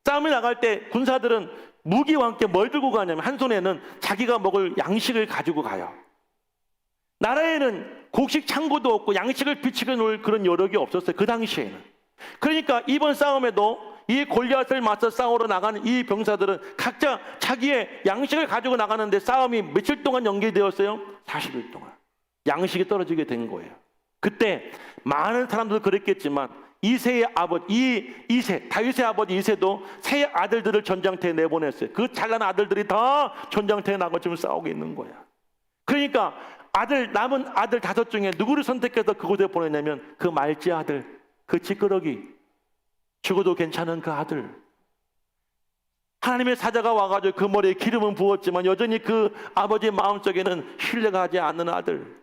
싸움을 나갈 때 군사들은 무기와 함께 뭘 들고 가냐면 한 손에는 자기가 먹을 양식을 가지고 가요. 나라에는 곡식 창고도 없고 양식을 비치게 놓을 그런 여력이 없었어요. 그 당시에는. 그러니까 이번 싸움에도 이 골리앗을 맞서 싸우러 나가는 이 병사들은 각자 자기의 양식을 가지고 나가는데 싸움이 며칠 동안 연기되었어요? 40일 동안. 양식이 떨어지게 된 거예요. 그때 많은 사람들도 그랬겠지만 이새의 아버지 다윗의 아버지 이새도 세 아들들을 전장터에 내보냈어요. 그 잘난 아들들이 다 전장터에 나가 지금 싸우고 있는 거야. 그러니까 남은 아들 5 중에 누구를 선택해서 그곳에 보냈냐면 그 말지 아들, 그 찌끄러기, 죽어도 괜찮은 그 아들. 하나님의 사자가 와가지고 그 머리에 기름은 부었지만 여전히 그 아버지의 마음속에는 신뢰가 하지 않는 아들.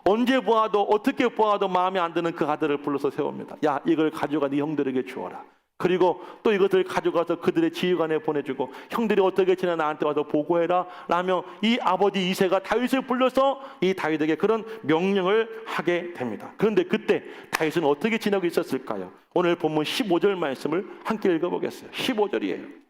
언제 보아도 어떻게 보아도 마음에 안 드는 그 아들을 불러서 세웁니다. 야, 이걸 가져가 네 형들에게 주어라. 그리고 또 이것을 가져가서 그들의 지휘관에 보내주고 형들이 어떻게 지내 나한테 와서 보고해라 라며 이 아버지 이새가 다윗을 불러서 이 다윗에게 그런 명령을 하게 됩니다. 그런데 그때 다윗은 어떻게 지내고 있었을까요? 오늘 본문 15절 말씀을 함께 읽어보겠어요. 15절이에요.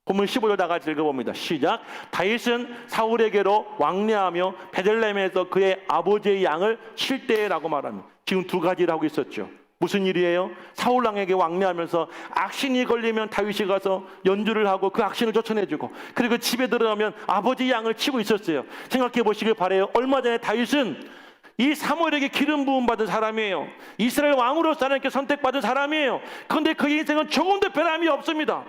본문 15절 다 같이 읽어봅니다. 시작. 다윗은 사울에게로 왕래하며 베들레헴에서 그의 아버지의 양을 칠 때라고 말합니다. 지금 2가지를 하고 있었죠. 무슨 일이에요? 사울왕에게 왕래하면서 악신이 걸리면 다윗이 가서 연주를 하고 그 악신을 쫓아내주고 그리고 집에 들어가면 아버지 양을 치고 있었어요. 생각해 보시길 바래요. 얼마 전에 다윗은 이 사무엘에게 기름 부음 받은 사람이에요. 이스라엘 왕으로서 하나님께 선택받은 사람이에요. 그런데 그 인생은 조금도 변함이 없습니다.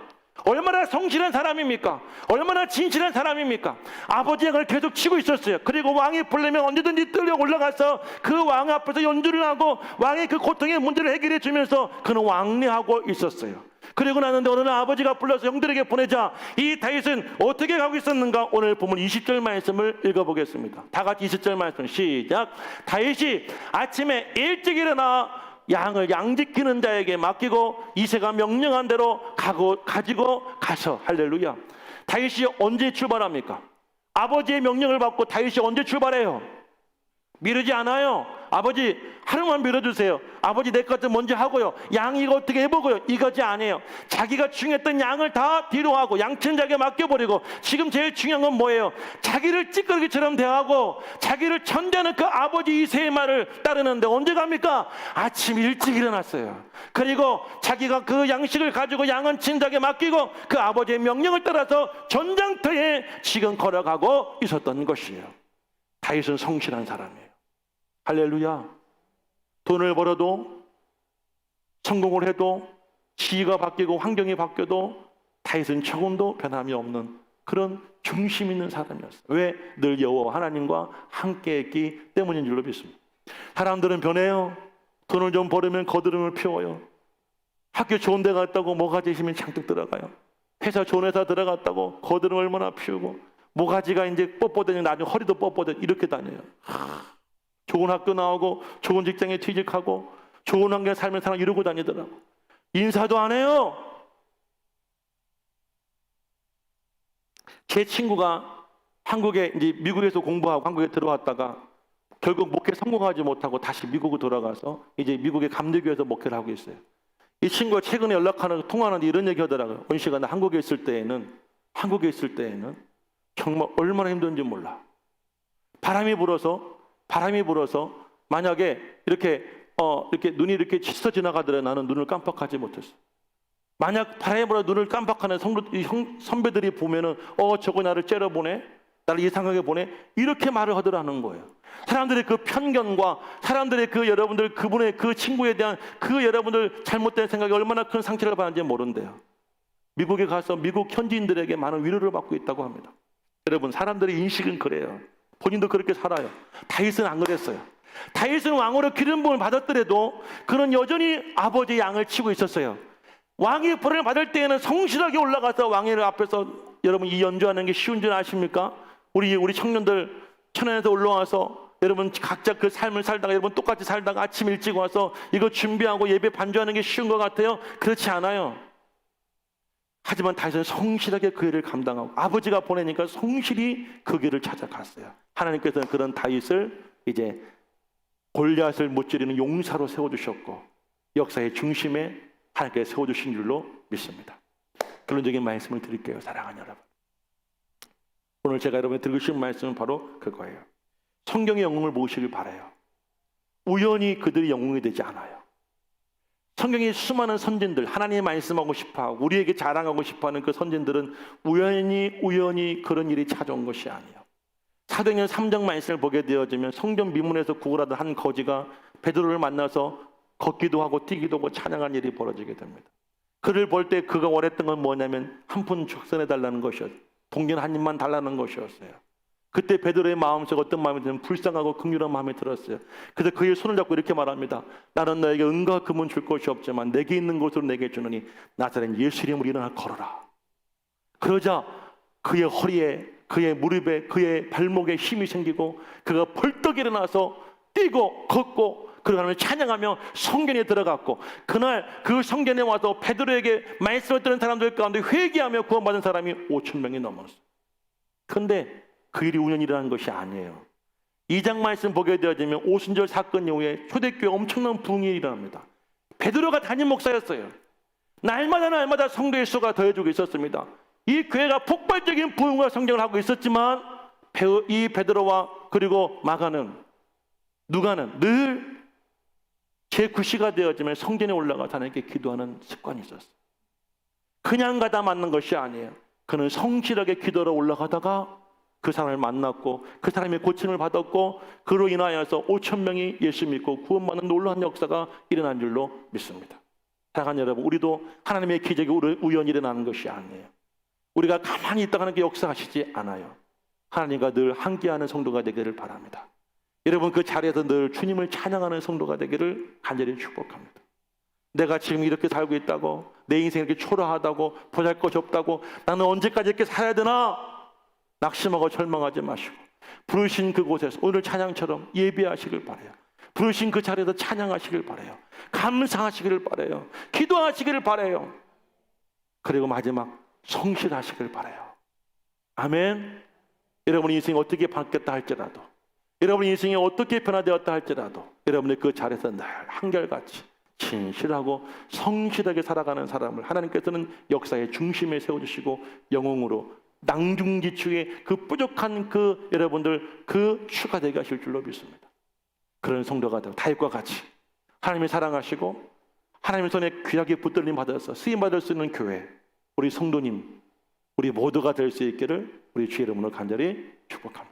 얼마나 성실한 사람입니까? 얼마나 진실한 사람입니까? 아버지 양을 계속 치고 있었어요. 그리고 왕이 부르면 언제든지 끌려 올라가서 그 왕 앞에서 연주를 하고 왕의 그 고통의 문제를 해결해 주면서 그는 왕래하고 있었어요. 그리고 나는데 어느 날 아버지가 불러서 형들에게 보내자. 이 다윗은 어떻게 가고 있었는가? 오늘 보면 20절 말씀을 읽어보겠습니다. 다 같이 20절 말씀 시작. 다윗이 아침에 일찍 일어나 양을 양지키는 자에게 맡기고 이새가 명령한 대로 가지고 가서 할렐루야. 다윗이 언제 출발합니까? 아버지의 명령을 받고 다윗이 언제 출발해요? 미루지 않아요. 아버지 하루만 미뤄주세요. 아버지 내 것들 먼저 하고요. 양 이거 어떻게 해보고요. 이거지 아니에요. 자기가 중요했던 양을 다 뒤로 하고 양치는 자에게 맡겨버리고 지금 제일 중요한 건 뭐예요? 자기를 찌끄러기처럼 대하고 자기를 천대하는 그 아버지 이새의 말을 따르는데 언제 갑니까? 아침 일찍 일어났어요. 그리고 자기가 그 양식을 가지고 양은 치는 자에게 맡기고 그 아버지의 명령을 따라서 전장터에 지금 걸어가고 있었던 것이에요. 다윗은 성실한 사람이에요. 할렐루야. 돈을 벌어도 성공을 해도 지위가 바뀌고 환경이 바뀌어도 다윗은 조금도 변함이 없는 그런 중심 있는 사람이었어요. 왜? 늘 여호와 하나님과 함께 했기 때문인 줄로 믿습니다. 사람들은 변해요. 돈을 좀 벌으면 거드름을 피워요. 학교 좋은 데 갔다고 모가지 힘이 잔뜩 들어가요. 회사 좋은 회사 들어갔다고 거드름 얼마나 피우고 모가지가 이제 뻣뻣해지고 나중에 허리도 뻣뻣해 이렇게 다녀요. 좋은 학교 나오고 좋은 직장에 취직하고 좋은 환경에 살면 사람 이러고 다니더라고. 인사도 안 해요. 제 친구가 한국에 이제 미국에서 공부하고 한국에 들어왔다가 결국 목회 성공하지 못하고 다시 미국으로 돌아가서 이제 미국의 감리교에서 목회를 하고 있어요. 이 친구가 최근에 통화하는데 이런 얘기 하더라고요. 원씨가 나 한국에 있을 때에는 정말 얼마나 힘든지 몰라. 바람이 불어서 만약에 이렇게 눈이 이렇게 스쳐 지나가더라도 나는 눈을 깜빡하지 못했어. 만약 바람에 눈을 깜빡하는 선배들이 보면은 저거 나를 째려보네, 나를 이상하게 보네, 이렇게 말을 하더라는 거예요. 사람들의 그 편견과 사람들의 그 여러분들 그분의 그 친구에 대한 그 여러분들 잘못된 생각이 얼마나 큰 상처를 받는지 모른대요. 미국에 가서 미국 현지인들에게 많은 위로를 받고 있다고 합니다. 여러분, 사람들의 인식은 그래요. 본인도 그렇게 살아요. 다윗은 안 그랬어요. 다윗은 왕으로 기름 부음을 받았더라도 그는 여전히 아버지의 양을 치고 있었어요. 왕이 벌을 받을 때에는 성실하게 올라가서 왕의 앞에서, 여러분 이 연주하는 게 쉬운 줄 아십니까? 우리 청년들 천안에서 올라와서 여러분 각자 그 삶을 살다가 여러분 똑같이 살다가 아침 일찍 와서 이거 준비하고 예배 반주하는 게 쉬운 것 같아요? 그렇지 않아요. 하지만 다윗은 성실하게 그 일을 감당하고 아버지가 보내니까 성실히 그 길을 찾아갔어요. 하나님께서는 그런 다윗을 이제 골리앗을 무찌르는 용사로 세워주셨고 역사의 중심에 하나님께서 세워주신 줄로 믿습니다. 결론적인 말씀을 드릴게요. 사랑하는 여러분, 오늘 제가 여러분에 드리고 싶은 말씀은 바로 그거예요. 성경의 영웅을 모시길 바라요. 우연히 그들이 영웅이 되지 않아요. 성경의 수많은 선진들, 하나님이 말씀하고 싶어하고 우리에게 자랑하고 싶어하는 그 선진들은 우연히 그런 일이 찾아온 것이 아니에요. 사도행전 3장 말씀을 보게 되어지면 성전 미문에서 구걸하던 한 거지가 베드로를 만나서 걷기도 하고 뛰기도 하고 찬양한 일이 벌어지게 됩니다. 그를 볼 때 그가 원했던 건 뭐냐면 한 푼 적선해 달라는 것이었어요. 동전 한 입만 달라는 것이었어요. 그때 베드로의 마음속에 어떤 마음이 들면 불쌍하고 긍휼한 마음이 들었어요. 그래서 그의 손을 잡고 이렇게 말합니다. 나는 너에게 은과 금은 줄 것이 없지만 내게 있는 것으로 내게 주느니 나사렛 예수 이름으로 일어나 걸어라. 그러자 그의 허리에, 그의 무릎에, 그의 발목에 힘이 생기고 그가 벌떡 일어나서 뛰고 걷고 그러가며 찬양하며 성전에 들어갔고 그날 그 성전에 와서 베드로에게 말씀을 들은 사람들 가운데 회개하며 구원받은 사람이 5천 명이 넘었어요. 그런데 그 일이 우연히 일어난 것이 아니에요. 2장 말씀 보게 되어지면 오순절 사건 이후에 초대교회 엄청난 부흥이 일어납니다. 베드로가 담임 목사였어요. 날마다 성도의 수가 더해지고 있었습니다. 이 교회가 폭발적인 부흥과 성장을 하고 있었지만 이 베드로와 그리고 누가는 늘 제9시가 되어지면 성전에 올라가서 하나님께 기도하는 습관이 있었어요. 그냥 가다 맞는 것이 아니에요. 그는 성실하게 기도하러 올라가다가 그 사람을 만났고 그 사람이 고침을 받았고 그로 인하여서 5천 명이 예수 믿고 구원받는 놀라운 역사가 일어난 줄로 믿습니다. 사랑하는 여러분, 우리도 하나님의 기적이 우연히 일어나는 것이 아니에요. 우리가 가만히 있다가 하나님께 역사하시지 않아요. 하나님과 늘 함께하는 성도가 되기를 바랍니다. 여러분, 그 자리에서 늘 주님을 찬양하는 성도가 되기를 간절히 축복합니다. 내가 지금 이렇게 살고 있다고, 내 인생이 이렇게 초라하다고, 보잘것이 없다고, 나는 언제까지 이렇게 살아야 되나 낙심하고 절망하지 마시고 부르신 그곳에서 오늘 찬양처럼 예배하시길 바라요. 부르신 그 자리에서 찬양하시길 바라요. 감사하시기를 바라요. 기도하시기를 바라요. 그리고 마지막 성실하시길 바라요. 아멘. 여러분 인생이 어떻게 바뀌었다 할지라도, 여러분 인생이 어떻게 변화되었다 할지라도 여러분의 그 자리에서 늘 한결같이 진실하고 성실하게 살아가는 사람을 하나님께서는 역사의 중심에 세워주시고 영웅으로 낭중지축의 그 부족한 그 여러분들 그 추가 되게 하실 줄로 믿습니다. 그런 성도가 되고 다윗과 같이 하나님이 사랑하시고 하나님의 손에 귀하게 붙들림 받아서 쓰임받을 수 있는 교회, 우리 성도님, 우리 모두가 될 수 있기를 우리 주의 이름으로 간절히 축복합니다.